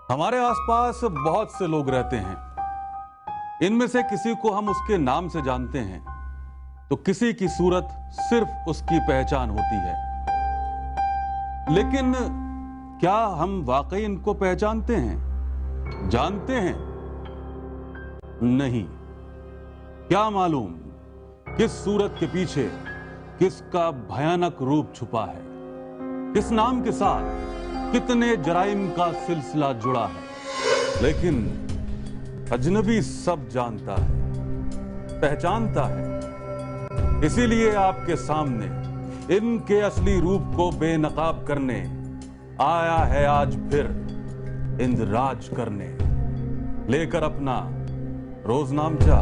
हमारे आसपास बहुत से लोग रहते हैं। इनमें से किसी को हम उसके नाम से जानते हैं तो किसी की सूरत सिर्फ उसकी पहचान होती है। लेकिन क्या हम वाकई इनको पहचानते हैं, जानते हैं? नहीं। क्या मालूम किस सूरत के पीछे किसका भयानक रूप छुपा है, किस नाम के साथ कितने जराइम का सिलसिला जुड़ा है। लेकिन अजनबी सब जानता है, पहचानता है। इसीलिए आपके सामने इनके असली रूप को बेनकाब करने आया है आज फिर इंदराज करने, लेकर अपना रोजनामचा।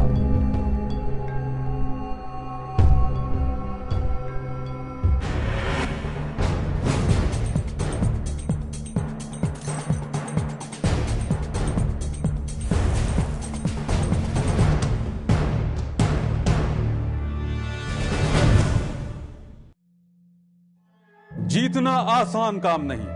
जीतना आसान काम नहीं,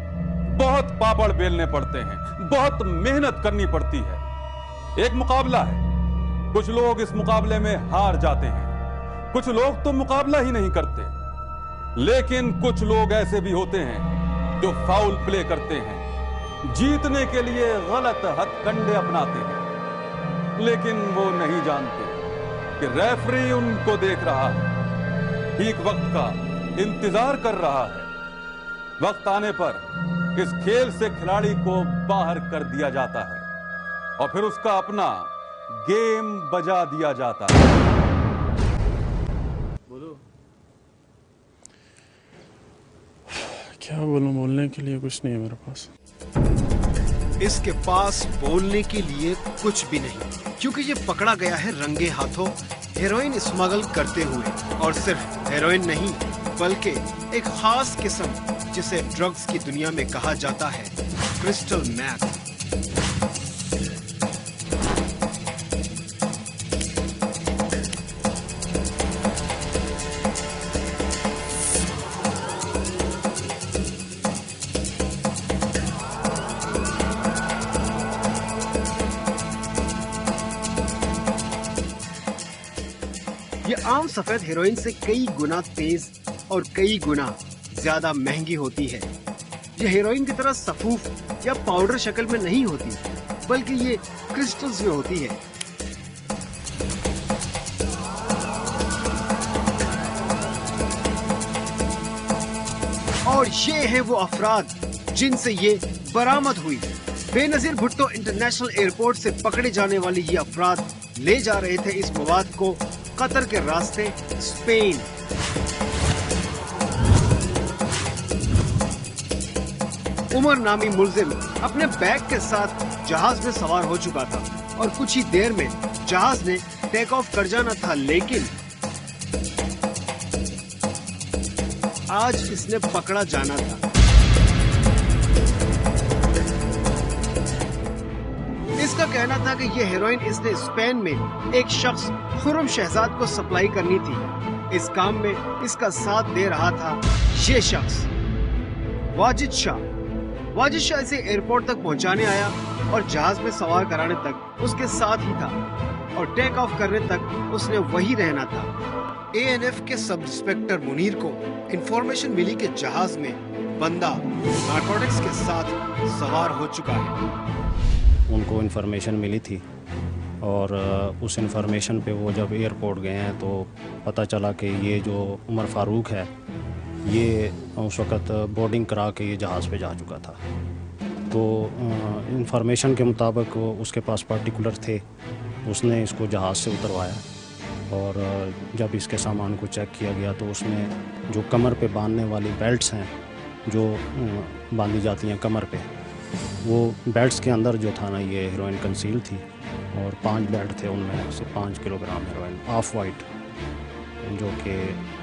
बहुत पापड़ बेलने पड़ते हैं, बहुत मेहनत करनी पड़ती है। एक मुकाबला है, कुछ लोग इस मुकाबले में हार जाते हैं, कुछ लोग तो मुकाबला ही नहीं करते। लेकिन कुछ लोग ऐसे भी होते हैं जो फाउल प्ले करते हैं, जीतने के लिए गलत हथकंडे अपनाते हैं। लेकिन वो नहीं जानते कि रेफरी उनको देख रहा है, ठीक वक्त का इंतजार कर रहा है। वक्त आने पर इस खेल से खिलाड़ी को बाहर कर दिया जाता है और फिर उसका अपना गेम बजा दिया जाता है। बोलो। क्या बोलूं, बोलने के लिए कुछ नहीं है मेरे पास। इसके पास बोलने के लिए कुछ भी नहीं, क्योंकि ये पकड़ा गया है रंगे हाथों हेरोइन स्मगल करते हुए। और सिर्फ हेरोइन नहीं, बल्कि एक खास किस्म जिसे ड्रग्स की दुनिया में कहा जाता है क्रिस्टल मैथ। ये आम सफेद हेरोइन से कई गुना तेज और कई गुना ज्यादा महंगी होती है। ये हेरोइन की तरह सफूफ या पाउडर शक्ल में नहीं होती, बल्कि ये क्रिस्टल्स में होती है। और ये है वो अफराद जिनसे ये बरामद हुई। बेनजीर भुट्टो इंटरनेशनल एयरपोर्ट से पकड़े जाने वाले ये अफराद ले जा रहे थे इस मवाद को कतर के रास्ते स्पेन। उमर नामी मुलजिम अपने बैग के साथ जहाज में सवार हो चुका था और कुछ ही देर में जहाज ने टेक ऑफ कर जाना था। लेकिन आज इसने पकड़ा जाना था। इसका कहना था कि यह हेरोइन इसने स्पेन में एक शख्स खुर्रम शहजाद को सप्लाई करनी थी। इस काम में इसका साथ दे रहा था ये शख्स वाजिद शाह। वाजिद शाह इसे एयरपोर्ट तक पहुंचाने आया और जहाज में सवार कराने तक उसके साथ ही था और टेक ऑफ करने तक उसने वही रहना था। एएनएफ के सब इंस्पेक्टर मुनीर को इंफॉर्मेशन मिली कि जहाज में बंदा नारकोटिक्स के साथ सवार हो चुका है। उनको इंफॉर्मेशन मिली थी और उस इंफॉर्मेशन पे वो जब एयरपोर्ट गए हैं तो पता चला कि ये जो उमर फारूक है ये उस वक़्त बोर्डिंग करा के ये जहाज़ पे जा चुका था। तो इंफॉर्मेशन के मुताबिक उसके पास पर्टिकुलर थे, उसने इसको जहाज़ से उतरवाया और जब इसके सामान को चेक किया गया तो उसमें जो कमर पे बांधने वाली बेल्ट्स हैं जो बांधी जाती हैं कमर पे, वो बेल्ट्स के अंदर जो था ना ये हेरोइन कंसील थी और 5 बेल्ट थे, उनमें से 5 किलोग्राम हेरोइन ऑफ वाइट, जो कि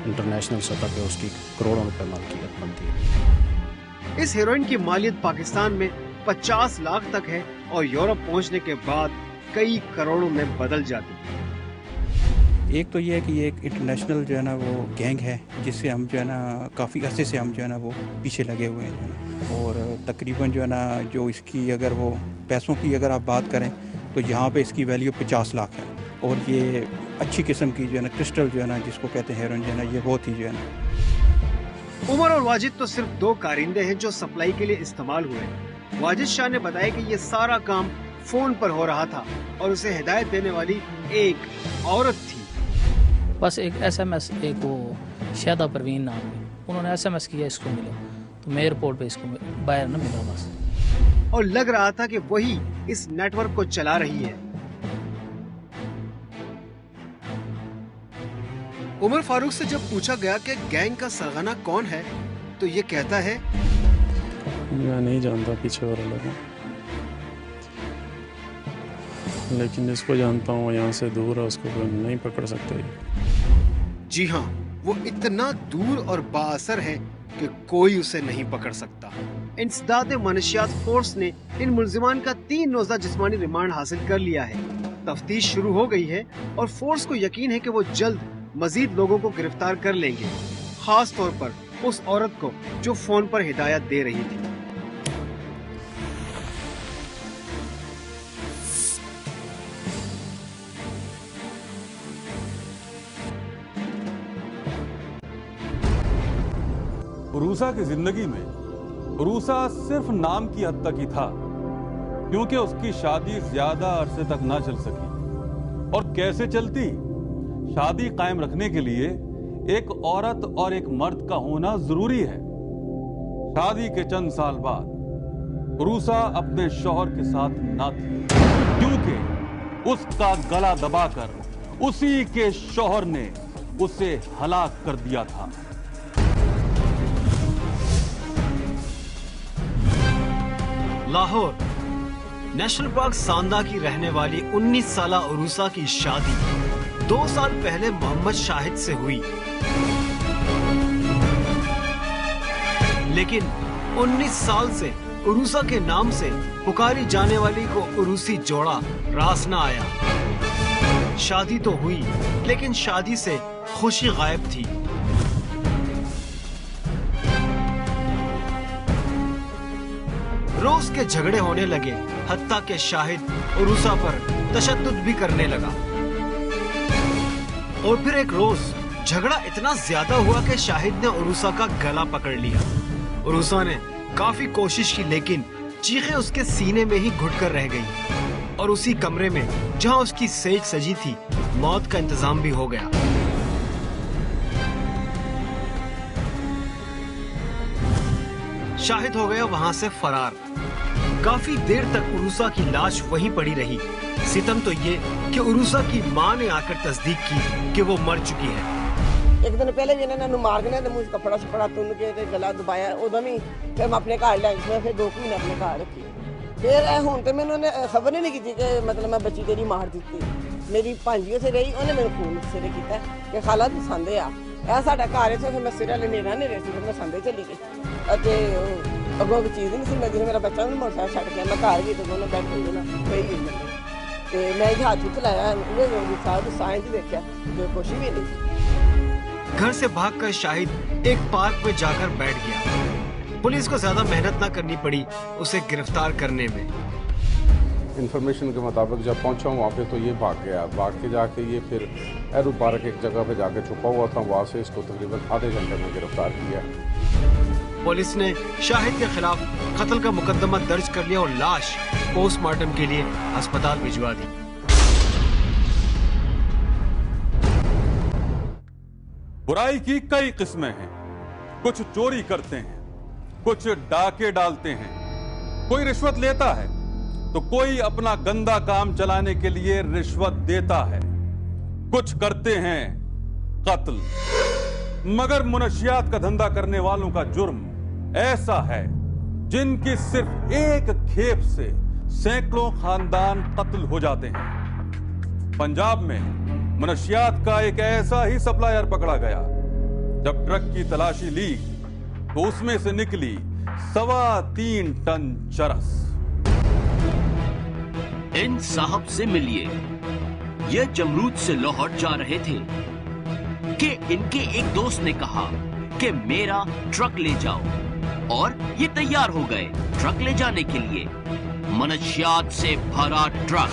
इंटरनेशनल सतह पे उसकी करोड़ों रुपए मालिकियत बनती है। इस हेरोइन की मालियत पाकिस्तान में 50 लाख तक है और यूरोप पहुंचने के बाद कई करोड़ों में बदल जाती है। एक तो ये है कि ये एक इंटरनेशनल जो है ना वो गैंग है, जिससे हम जो है ना काफ़ी अरसे से हम जो है ना वो पीछे लगे हुए हैं। और तकरीबन जो है ना जो इसकी अगर वो पैसों की अगर आप बात करें तो यहाँ पे इसकी वैल्यू 50 लाख है। और ये अच्छी किस्म की जो है ना क्रिस्टल जो है ना जिसको कहते हैं हेरोइन जो है ना, ये बहुत ही जो है ना। उमर और वाजिद तो सिर्फ 2 कारिंदे हैं जो सप्लाई के लिए इस्तेमाल हुए। वाजिद शाह ने बताया कि ये सारा काम फोन पर हो रहा था और उसे हिदायत देने वाली एक औरत थी। बस एक SMS, एक वो शादा परवीन नाम है, उन्होंने SMS किया इसको मिले, तो मैं एयरपोर्ट पे इसको बाहर न मिला बस। और लग रहा था कि वही इस नेटवर्क को चला रही है। उमर फारूक से जब पूछा गया कि गैंग का सरगना कौन है तो ये कहता है, मैं नहीं जानता पीछे वाले लोग, लेकिन जिसको जानता हूँ यहाँ से दूर है, उसको नहीं पकड़ सकते। जी हाँ, वो इतना दूर और बाअसर है कि कोई उसे नहीं पकड़ सकता। इंसदाद मनशियात फोर्स ने इन मुल्जिमान का 3 रोजा जिस्मानी रिमांड हासिल कर लिया है। तफ्तीश शुरू हो गई है और फोर्स को यकीन है कि वो जल्द मजीद लोगों को गिरफ्तार कर लेंगे, खास तौर पर उस औरत को जो फोन पर हिदायत दे रही थी। उरूसा की जिंदगी में उरूसा सिर्फ नाम की हद तक ही था, क्योंकि उसकी शादी ज्यादा अरसे तक ना चल सकी। और कैसे चलती? शादी कायम रखने के लिए एक औरत और एक मर्द का होना जरूरी है। शादी के चंद साल बाद उरूसा अपने शौहर के साथ ना थी, क्योंकि उसका गला दबाकर उसी के शौहर ने उसे हलाक कर दिया था। लाहौर नेशनल पार्क सांदा की रहने वाली 19 साला उरूसा की शादी 2 साल पहले मोहम्मद शाहिद से हुई, लेकिन 19 साल से उरूसा के नाम से पुकारी जाने वाली को उरूसी जोड़ा रास न आया। शादी तो हुई, लेकिन शादी से खुशी गायब थी। रोज के झगड़े होने लगे, हत्ता के शाहिद उरूसा पर तशद्दुद भी करने लगा। और फिर एक रोज झगड़ा इतना ज्यादा हुआ कि शाहिद ने उरूसा का गला पकड़ लिया। उरूसा ने काफी कोशिश की, लेकिन चीखें उसके सीने में ही घुटकर रह गई। और उसी कमरे में जहां उसकी सेज सजी थी, मौत का इंतजाम भी हो गया। शाहिद हो गया वहां से फरार। काफी देर तक उरूसा की लाश वहीं पड़ी रही। सितम तो ये कि उरूसा की मां ने आकर तस्दीक की कि वो मर चुकी है। एक दिन पहले भी इन्होंने मार के ना मुझे कपड़ा शपड़ा तुन के गला दबाया, उदम ही फिर मैं अपने घर लिया, जिसमें फिर 2 महीने अपने घर रखी। फिर हूं तो मैंने खबर ही नहीं की कि मतलब मैं बच्ची तेरी मार दी। मेरी भांजी उसे रही, उन्हें मेरे फोन सिरे किया कि खाला तू सांदे आ, यह साडा घर है। फिर मैं सिरे नेरा नेरे से मैं सांदे चली गई। अगों की चीज़ नहीं सी मैं, मेरा बच्चा भी मोटरसाइकिल छड़ गया, मैं घर गई तो दोनों बैठ गई ना गई। मैं हाथ ही चलाया, साइंस देखा तो कुछ भी नहीं। घर से भागकर शाहिद एक पार्क में जाकर बैठ गया। पुलिस को ज्यादा मेहनत न करनी पड़ी उसे गिरफ्तार करने में। इन्फॉर्मेशन के मुताबिक जब पहुंचा वहाँ पे तो ये भाग गया। भाग के जाके ये फिर एरू पार्क एक जगह पे जाके छुपा हुआ था। वहाँ से इसको तकरीबन आधे घंटे में गिरफ्तार किया। पुलिस ने शाहिद के खिलाफ कत्ल का मुकदमा दर्ज कर लिया और लाश पोस्टमार्टम के लिए अस्पताल भिजवा दी। बुराई की कई किस्में हैं। कुछ चोरी करते हैं, कुछ डाके डालते हैं, कोई रिश्वत लेता है तो कोई अपना गंदा काम चलाने के लिए रिश्वत देता है। कुछ करते हैं कत्ल। मगर मुनशियात का धंधा करने वालों का जुर्म ऐसा है जिनकी सिर्फ एक खेप से सैकड़ों खानदान कत्ल हो जाते हैं। पंजाब में मुनशियात का एक ऐसा ही सप्लायर पकड़ा गया। जब ट्रक की तलाशी ली तो उसमें से निकली 3.25 टन चरस। इन साहब से मिलिए, ये जमरूद से लाहौर जा रहे थे कि इनके एक दोस्त ने कहा कि मेरा ट्रक ले जाओ और ये तैयार हो गए ट्रक ले जाने के लिए। मनशियात से भरा ट्रक।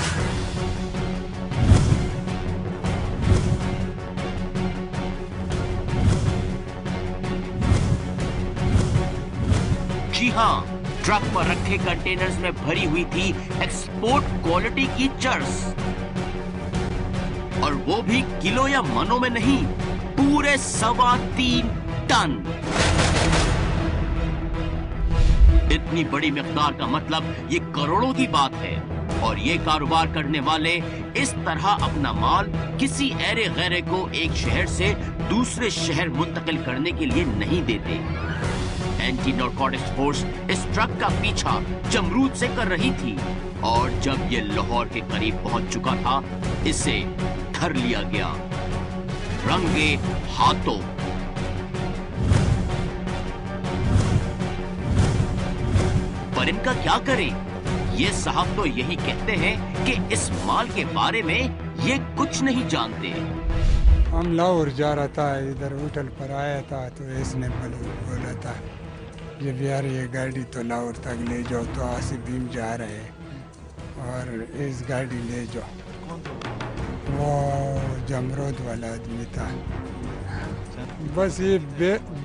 जी हां, ट्रक पर रखे कंटेनर्स में भरी हुई थी एक्सपोर्ट क्वालिटी की चर्स, और वो भी किलो या मनों में नहीं, पूरे 3.25 टन। इतनी बड़ी मिकदार का मतलब ये करोड़ों की बात है, और ये कारोबार करने वाले इस तरह अपना माल किसी ऐरे गैरे को एक शहर से दूसरे शहर मुंतकिल करने के लिए नहीं देते। एंटी नारकोटिक्स फोर्स इस ट्रक का पीछा जमरूद से कर रही थी, और जब ये लाहौर के करीब पहुंच चुका था, इसे धर लिया गया रंगे हाथों। पर इनका क्या करें? ये साहब तो यही कहते हैं कि इस माल के बारे में ये कुछ नहीं जानते। हम लाहौर जा रहा था, इधर होटल पर आया था, तो इसने बोला था ये बिहार ये गाड़ी तो लाहौर तक ले जाओ, तो आसिफ भीम जा रहे हैं और इस गाड़ी ले जाओ। वो जमरूद वाला आदमी था। बस ये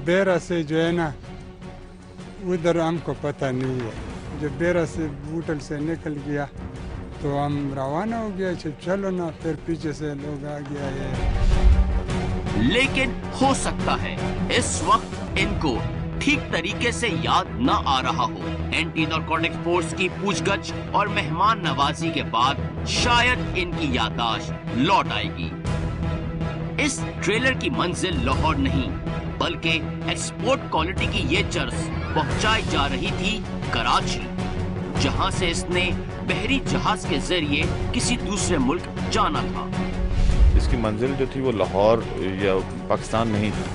बेरा से जो है ना, उधर हमको पता नहीं है। जब बेरा से होटल से निकल गया तो हम रवाना हो गया, चलो ना, फिर पीछे से लोग आ गया ये। लेकिन हो सकता है इस वक्त इनको ठीक तरीके से याद न आ रहा हो। एंटी नारकोटिक्स फोर्स की पूछगछ और मेहमान नवाजी के बाद शायद इनकी याददाश्त लौट आएगी। इस ट्रेलर की मंजिल लाहौर नहीं, बल्कि एक्सपोर्ट क्वालिटी की ये चर्स पहुंचाई जा रही थी कराची, जहां से इसने बहरी जहाज के जरिए किसी दूसरे मुल्क जाना था। इसकी मंजिल जो थी वो लाहौर या पाकिस्तान नहीं थी।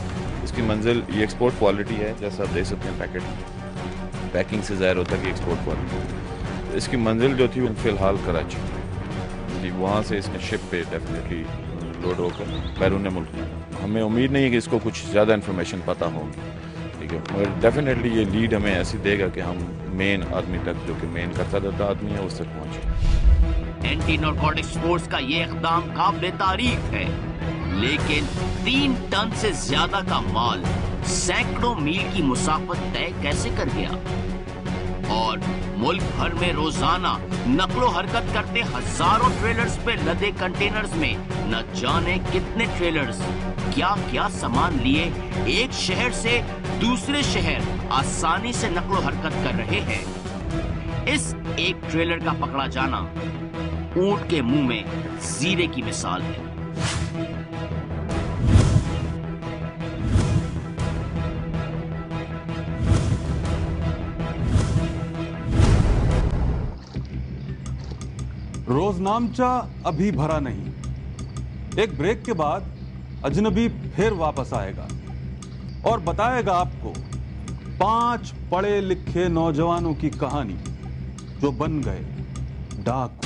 इसकी मंजिल ये एक्सपोर्ट क्वालिटी है, जैसा आप देख सकते हैं पैकिंग से ज़ाहिर होता है कि एक्सपोर्ट क्वालिटी। इसकी मंजिल जो थी वो फिलहाल कराची थी। वहाँ से इसने शिप पे डेफिनेटली लोड होकर बैरून मुल्क में। हमें उम्मीद नहीं है कि इसको कुछ ज़्यादा इन्फॉर्मेशन पता होगी, ठीक है, मगर डेफिनेटली ये लीड हमें ऐसी देगा कि हम मेन आदमी तक, जो कि मेन करता धरता आदमी है, उस तक पहुँचे। एंटी नारकोटिक्स फोर्स का ये इक़दाम काबिल तारीफ है, लेकिन 3 टन से ज्यादा का माल सैकड़ों मील की मुसाफत तय कैसे कर गया? और मुल्क भर में रोजाना नकलो हरकत करते हजारों ट्रेलर्स पे लदे कंटेनर्स में न जाने कितने ट्रेलर्स क्या क्या सामान लिए एक शहर से दूसरे शहर आसानी से नकलो हरकत कर रहे हैं। इस एक ट्रेलर का पकड़ा जाना ऊंट के मुंह में जीरे की मिसाल है। रोजनामचा अभी भरा नहीं। एक ब्रेक के बाद अजनबी फिर वापस आएगा और बताएगा आपको 5 पढ़े लिखे नौजवानों की कहानी जो बन गए डाकू।